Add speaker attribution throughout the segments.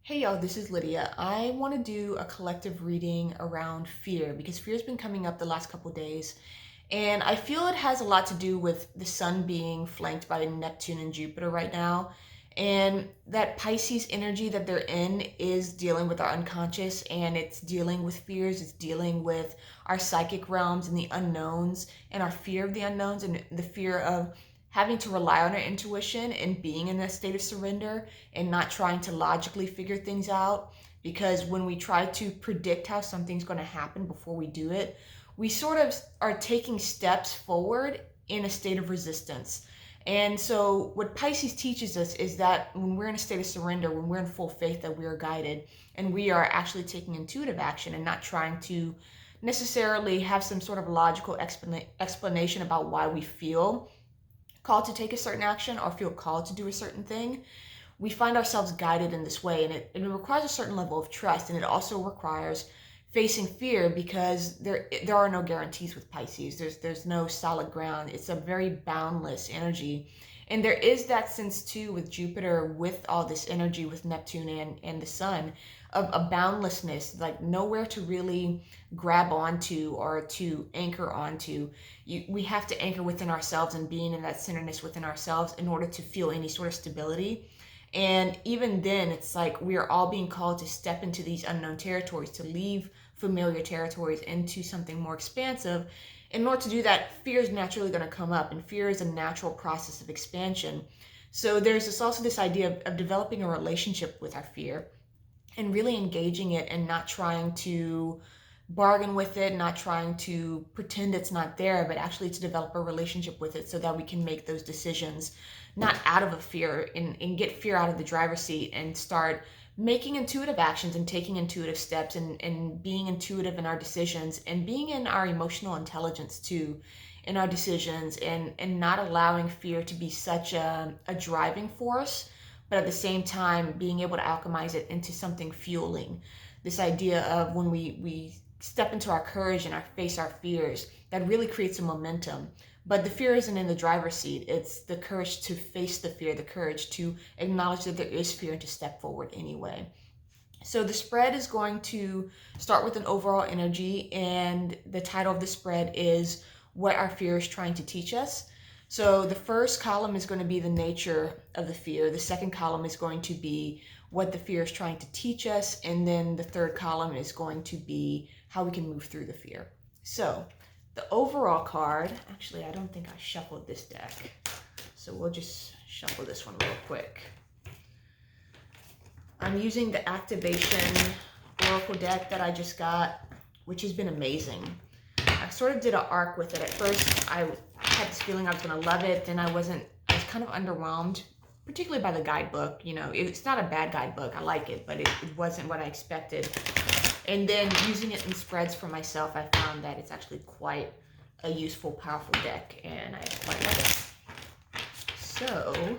Speaker 1: Hey y'all, this is Lydia. I want to do a collective reading around fear because fear's been coming up the last couple days, and I feel it has a lot to do with the sun being flanked by Neptune and Jupiter right now. And that Pisces energy that they're in is dealing with our unconscious, and it's dealing with fears, it's dealing with our psychic realms and the unknowns and our fear of the unknowns and the fear of having to rely on our intuition and being in a state of surrender and not trying to logically figure things out. Because when we try to predict how something's going to happen before we do it, we sort of are taking steps forward in a state of resistance. And so, what Pisces teaches us is that when we're in a state of surrender, when we're in full faith that we are guided and we are actually taking intuitive action and not trying to necessarily have some sort of logical explanation about why we feel called to take a certain action or feel called to do a certain thing, we find ourselves guided in this way. And it requires a certain level of trust. And it also requires facing fear because there are no guarantees with Pisces. There's no solid ground. It's a very boundless energy. And there is that sense too with Jupiter, with all this energy, with Neptune and the sun, of a boundlessness, like nowhere to really grab onto or to anchor onto. We have to anchor within ourselves and being in that centeredness within ourselves in order to feel any sort of stability. And even then, it's like we are all being called to step into these unknown territories, to leave familiar territories into something more expansive. In order to do that, fear is naturally going to come up, and fear is a natural process of expansion. So there's also this idea of developing a relationship with our fear and really engaging it and not trying to bargain with it, not trying to pretend it's not there, but actually to develop a relationship with it so that we can make those decisions not out of a fear and get fear out of the driver's seat and start making intuitive actions and taking intuitive steps and being intuitive in our decisions and being in our emotional intelligence too in our decisions and not allowing fear to be such a driving force, but at the same time being able to alchemize it into something fueling. This idea of when we step into our courage and face our fears, that really creates a momentum. But the fear isn't in the driver's seat. It's the courage to face the fear, the courage to acknowledge that there is fear and to step forward anyway. So the spread is going to start with an overall energy, and the title of the spread is What Our Fear is Trying to Teach Us. So the first column is going to be the nature of the fear. The second column is going to be what the fear is trying to teach us. And then the third column is going to be how we can move through the fear. So the overall card, actually, I don't think I shuffled this deck. So we'll just shuffle this one real quick. I'm using the Activation Oracle deck that I just got, which has been amazing. I sort of did an arc with it. At first, I had this feeling I was going to love it. Then I was kind of underwhelmed, particularly by the guidebook. You know, it's not a bad guidebook. I like it, but it wasn't what I expected. And then using it in spreads for myself, I found that it's actually quite a useful, powerful deck, and I quite love it. So,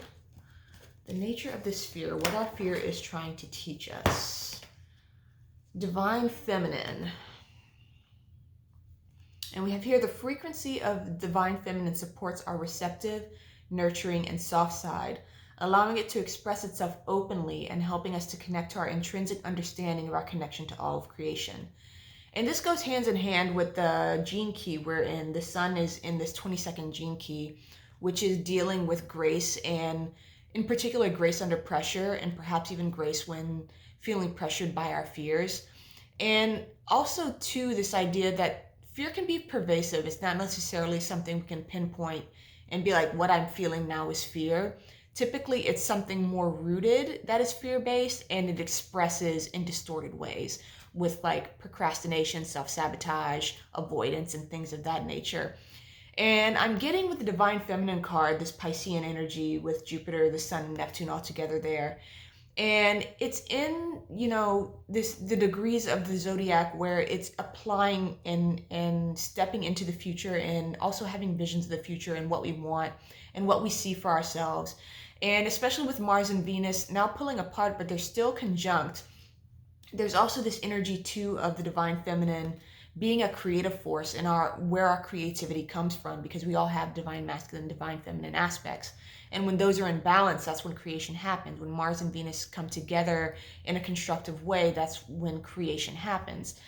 Speaker 1: the nature of this fear, what our fear is trying to teach us. Divine Feminine. And we have here the frequency of Divine Feminine supports our receptive, nurturing, and soft side, allowing it to express itself openly and helping us to connect to our intrinsic understanding of our connection to all of creation. And this goes hands in hand with the gene key we're in. The sun is in this 22nd gene key, which is dealing with grace, and in particular grace under pressure, and perhaps even grace when feeling pressured by our fears. And also too, this idea that fear can be pervasive. It's not necessarily something we can pinpoint and be like, what I'm feeling now is fear. Typically, it's something more rooted that is fear-based, and it expresses in distorted ways with like procrastination, self-sabotage, avoidance, and things of that nature. And I'm getting with the Divine Feminine card, this Piscean energy with Jupiter, the Sun, and Neptune all together there. And it's in, the degrees of the zodiac where it's applying and stepping into the future and also having visions of the future and what we want and what we see for ourselves. And especially with Mars and Venus now pulling apart, but they're still conjunct. There's also this energy too of the Divine Feminine being a creative force and where our creativity comes from, because we all have divine masculine, divine feminine aspects. And when those are in balance, that's when creation happens. When Mars and Venus come together in a constructive way, that's when creation happens.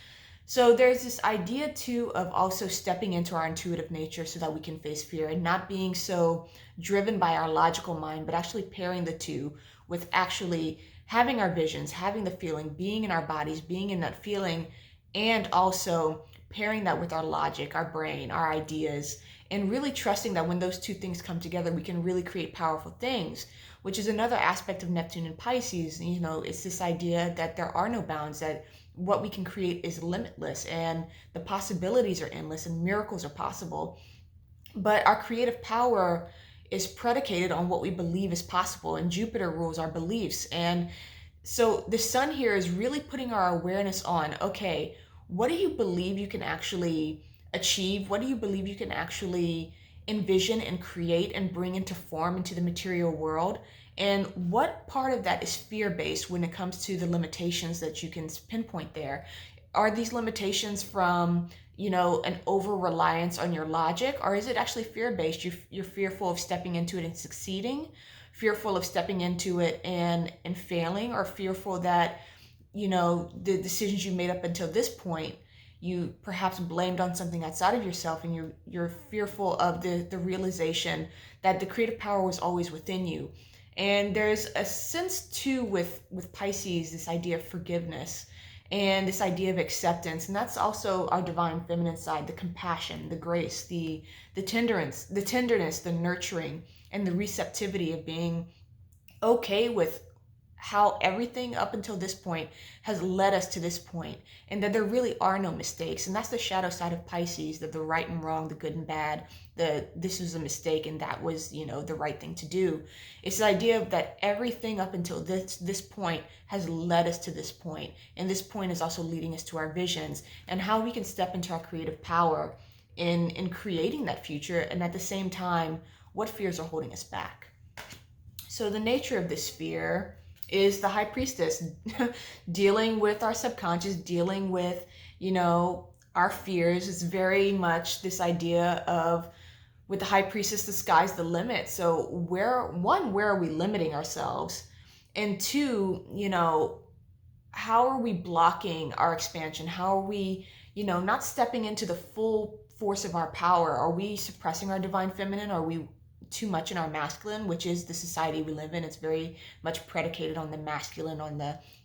Speaker 1: So there's this idea too of also stepping into our intuitive nature so that we can face fear and not being so driven by our logical mind, but actually pairing the two with actually having our visions, having the feeling, being in our bodies, being in that feeling, and also pairing that with our logic, our brain, our ideas, and really trusting that when those two things come together, we can really create powerful things, which is another aspect of Neptune and Pisces. You know, it's this idea that there are no bounds, that what we can create is limitless and the possibilities are endless and miracles are possible. But our creative power is predicated on what we believe is possible, and Jupiter rules our beliefs. And so the sun here is really putting our awareness on, okay, what do you believe you can actually achieve? What do you believe you can actually envision and create and bring into form into the material world? And what part of that is fear-based when it comes to the limitations that you can pinpoint there? Are these limitations from, you know, an over-reliance on your logic, or is it actually fear-based? You're fearful of stepping into it and succeeding, fearful of stepping into it and failing, or fearful that, you know, the decisions you made up until this point you perhaps blamed on something outside of yourself, and you're fearful of the realization that the creative power was always within you. And there's a sense too with Pisces, this idea of forgiveness and this idea of acceptance, and that's also our divine feminine side, the compassion, the grace, the tenderness, the nurturing, and the receptivity of being okay with how everything up until this point has led us to this point, and that there really are no mistakes. And that's the shadow side of Pisces, that the right and wrong, the good and bad, this was a mistake and that was, you know, the right thing to do. It's the idea of that everything up until this point has led us to this point, and this point is also leading us to our visions and how we can step into our creative power in creating that future, and at the same time, what fears are holding us back. So the nature of this fear is the high priestess, dealing with our subconscious, dealing with, you know, our fears. It's very much this idea of, with the high priestess, the sky's the limit. So where are we limiting ourselves? And two, you know, how are we blocking our expansion? How are we, you know, not stepping into the full force of our power? Are we suppressing our divine feminine? Are we too much in our masculine, which is the society we live in? It's very much predicated on the masculine, on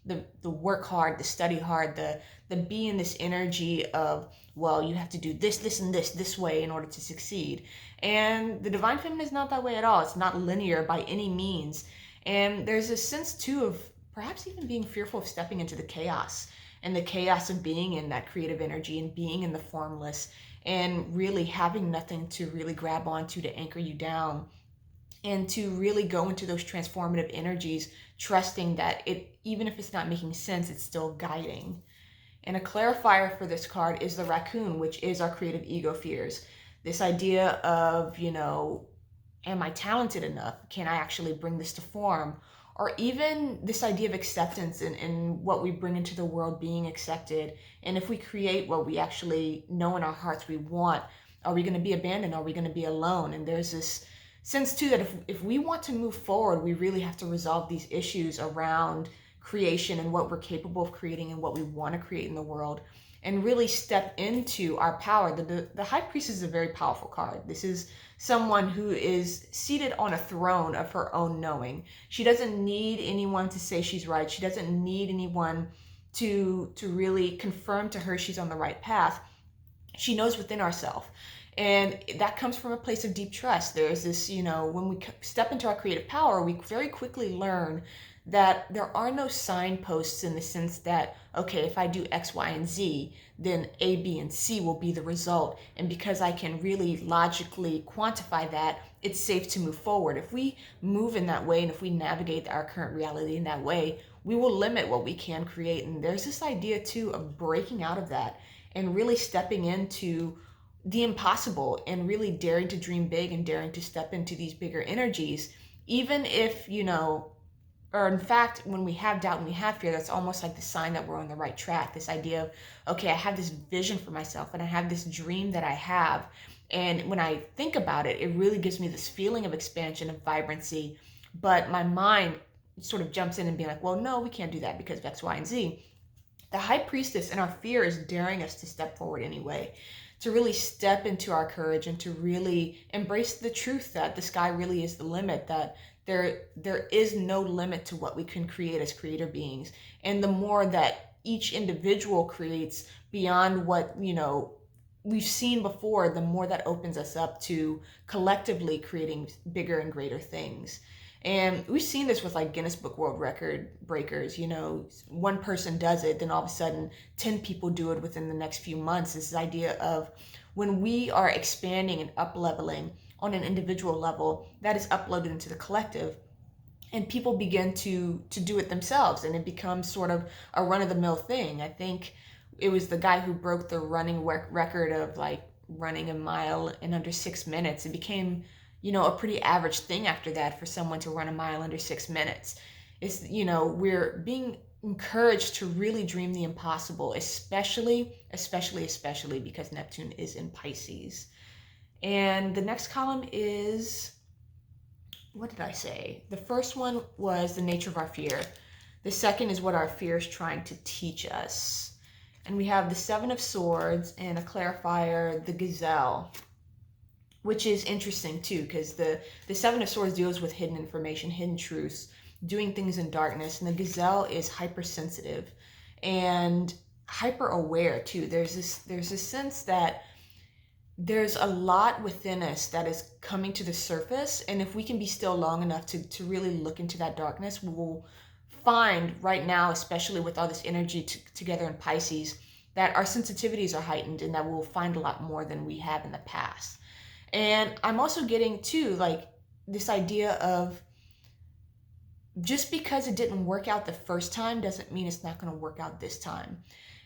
Speaker 1: the work hard, the study hard, the be in this energy of, well, you have to do this and this way in order to succeed. And the divine feminine is not that way at all. It's not linear by any means. And there's a sense too of perhaps even being fearful of stepping into the chaos, and the chaos of being in that creative energy and being in the formless, and really having nothing to really grab onto to anchor you down, and to really go into those transformative energies, trusting that it, even if it's not making sense, it's still guiding. And a clarifier for this card is the raccoon, which is our creative ego fears. This idea of, you know, am I talented enough? Can I actually bring this to form? Or even this idea of acceptance and what we bring into the world being accepted. And if we create what we actually know in our hearts we want, are we going to be abandoned? Are we going to be alone? And there's this sense too that if we want to move forward, we really have to resolve these issues around creation and what we're capable of creating and what we want to create in the world, and really step into our power. The High Priestess is a very powerful card. This is someone who is seated on a throne of her own knowing. She doesn't need anyone to say she's right. She doesn't need anyone to really confirm to her she's on the right path. She knows within herself. And that comes from a place of deep trust. There's this, you know, when we step into our creative power, we very quickly learn that there are no signposts in the sense that, okay, if I do X, Y, and Z, then A, B, and C will be the result. And because I can really logically quantify that, it's safe to move forward. If we move in that way, and if we navigate our current reality in that way, we will limit what we can create. And there's this idea too of breaking out of that and really stepping into the impossible, and really daring to dream big and daring to step into these bigger energies, even if, you know, or in fact, when we have doubt and we have fear, that's almost like the sign that we're on the right track. This idea of, okay, I have this vision for myself and I have this dream that I have. And when I think about it, it really gives me this feeling of expansion, of vibrancy. But my mind sort of jumps in and being like, well, no, we can't do that because of X, Y, and Z. The high priestess and our fear is daring us to step forward anyway, to really step into our courage and to really embrace the truth that the sky really is the limit, that there is no limit to what we can create as creator beings. And the more that each individual creates beyond what, we've seen before, the more that opens us up to collectively creating bigger and greater things. And we've seen this with like Guinness Book World Record breakers. One person does it, then all of a sudden 10 people do it within the next few months. This idea of when we are expanding and up leveling on an individual level, that is uploaded into the collective, and people begin to do it themselves, and it becomes sort of a run-of-the-mill thing. I think it was the guy who broke the running record of like running a mile in under 6 minutes. It became a pretty average thing after that for someone to run a mile under 6 minutes. We're being encouraged to really dream the impossible, especially because Neptune is in Pisces. And the next column is, what did I say? The first one was the nature of our fear. The second is what our fear is trying to teach us. And we have the Seven of Swords and a clarifier, the Gazelle, which is interesting too, because the Seven of Swords deals with hidden information, hidden truths, doing things in darkness. And the Gazelle is hypersensitive and hyper aware too. There's a sense that there's a lot within us that is coming to the surface. And if we can be still long enough to really look into that darkness, we will find right now, especially with all this energy together in Pisces, that our sensitivities are heightened and that we'll find a lot more than we have in the past. And I'm also getting to like this idea of just because it didn't work out the first time doesn't mean it's not going to work out this time.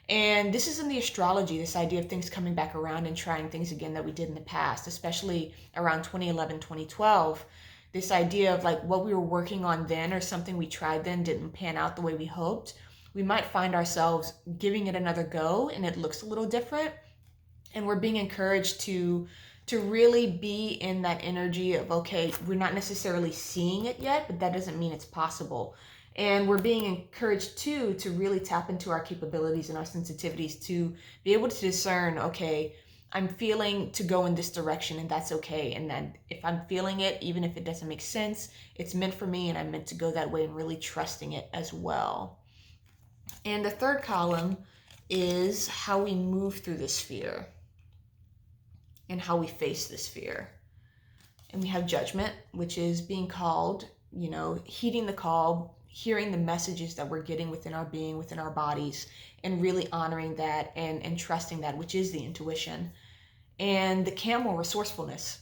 Speaker 1: And this is in the astrology, this idea of things coming back around and trying things again that we did in the past, especially around 2011, 2012. This idea of like what we were working on then or something we tried then didn't pan out the way we hoped. We might find ourselves giving it another go and it looks a little different. And we're being encouraged to really be in that energy of, okay, we're not necessarily seeing it yet, but that doesn't mean it's possible. And we're being encouraged too to really tap into our capabilities and our sensitivities to be able to discern, okay, I'm feeling to go in this direction and that's okay. And then if I'm feeling it, even if it doesn't make sense, it's meant for me and I'm meant to go that way, and really trusting it as well. And the third column is how we move through this fear and how we face this fear. And we have judgment, which is being called, heeding the call, hearing the messages that we're getting within our being, within our bodies, and really honoring that and trusting that, which is the intuition. And the Camel, resourcefulness,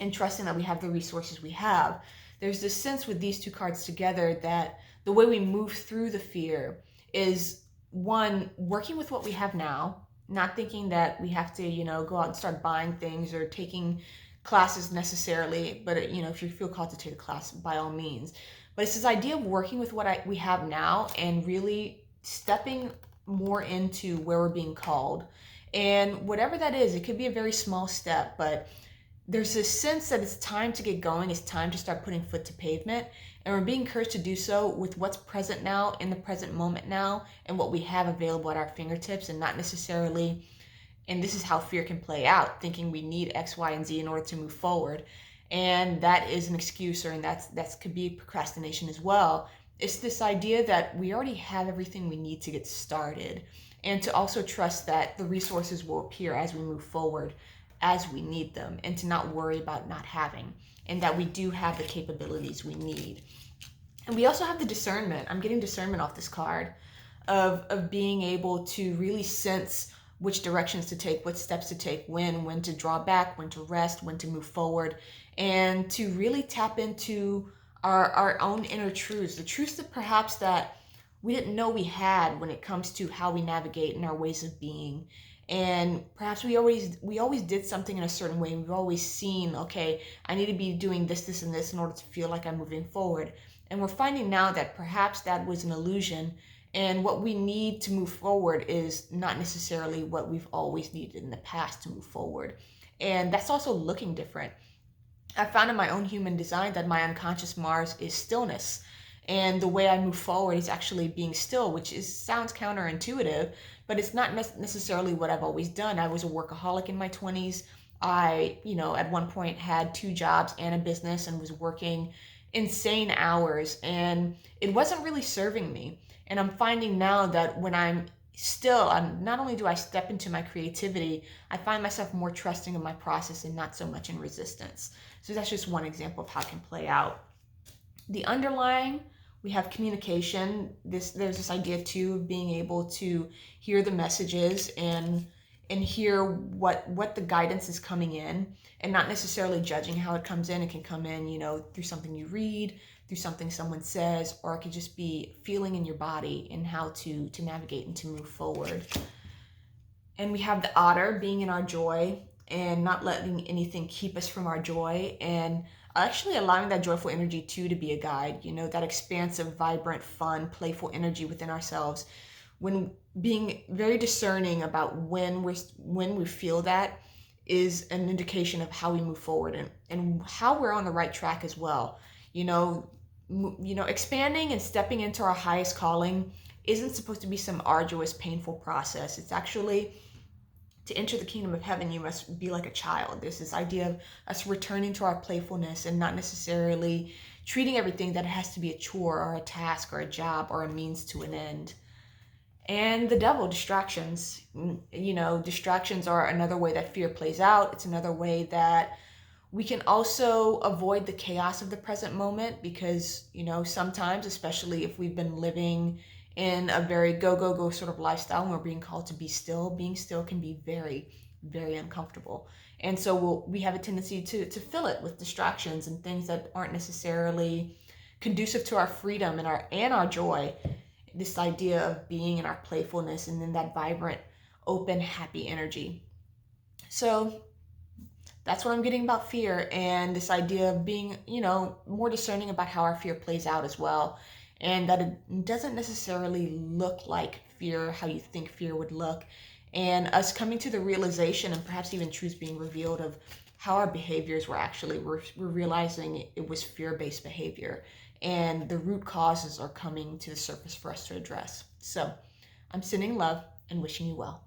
Speaker 1: and trusting that we have the resources we have. There's this sense with these two cards together that the way we move through the fear is, one, working with what we have now, not thinking that we have to, go out and start buying things or taking classes necessarily, but if you feel called to take a class, by all means. But it's this idea of working with what we have now and really stepping more into where we're being called. And whatever that is, it could be a very small step, but there's this sense that it's time to get going. It's time to start putting foot to pavement. And we're being encouraged to do so with what's present now, in the present moment now, and what we have available at our fingertips, and not necessarily, and this is how fear can play out, thinking we need X, Y, and Z in order to move forward. And that is an excuse, and that could be procrastination as well. It's this idea that we already have everything we need to get started, and to also trust that the resources will appear as we move forward, as we need them, and to not worry about not having, and that we do have the capabilities we need. And we also have the discernment. I'm getting discernment off this card of being able to really sense which directions to take, what steps to take, when to draw back, when to rest, when to move forward, and to really tap into our own inner truths, the truths that perhaps that we didn't know we had when it comes to how we navigate in our ways of being. And perhaps we always did something in a certain way. We've always seen, okay, I need to be doing this, and this in order to feel like I'm moving forward. And we're finding now that perhaps that was an illusion, and what we need to move forward is not necessarily what we've always needed in the past to move forward. And that's also looking different. I found in my own human design that my unconscious Mars is stillness. And the way I move forward is actually being still, which sounds counterintuitive, but it's not necessarily what I've always done. I was a workaholic in my 20s. I, at one point had 2 jobs and a business and was working insane hours, and it wasn't really serving me. And I'm finding now that when I'm still, not only do I step into my creativity, I find myself more trusting of my process and not so much in resistance. So that's just one example of how it can play out. The underlying, we have communication. There's this idea too of being able to hear the messages and hear what the guidance is coming in, and not necessarily judging how it comes in. It can come in, through something you read, through something someone says, or it could just be feeling in your body and how to navigate and to move forward. And we have the otter, being in our joy and not letting anything keep us from our joy, and actually allowing that joyful energy too to be a guide, that expansive, vibrant, fun, playful energy within ourselves. When being very discerning about when we feel that is an indication of how we move forward, and how we're on the right track as well. Expanding and stepping into our highest calling isn't supposed to be some arduous, painful process. It's actually, to enter the kingdom of heaven, you must be like a child. There's this idea of us returning to our playfulness and not necessarily treating everything that it has to be a chore or a task or a job or a means to an end. And the devil, distractions. Distractions are another way that fear plays out. It's another way that we can also avoid the chaos of the present moment, because, sometimes, especially if we've been living in a very go sort of lifestyle and we're being called to be still, being still can be very, very uncomfortable. And so we have a tendency to fill it with distractions and things that aren't necessarily conducive to our freedom and our joy. This idea of being in our playfulness and in that vibrant, open, happy energy. So that's what I'm getting about fear, and this idea of being, more discerning about how our fear plays out as well. And that it doesn't necessarily look like fear, how you think fear would look. And us coming to the realization, and perhaps even truths being revealed, of how our behaviors were actually, we're realizing it was fear-based behavior. And the root causes are coming to the surface for us to address. So I'm sending love and wishing you well.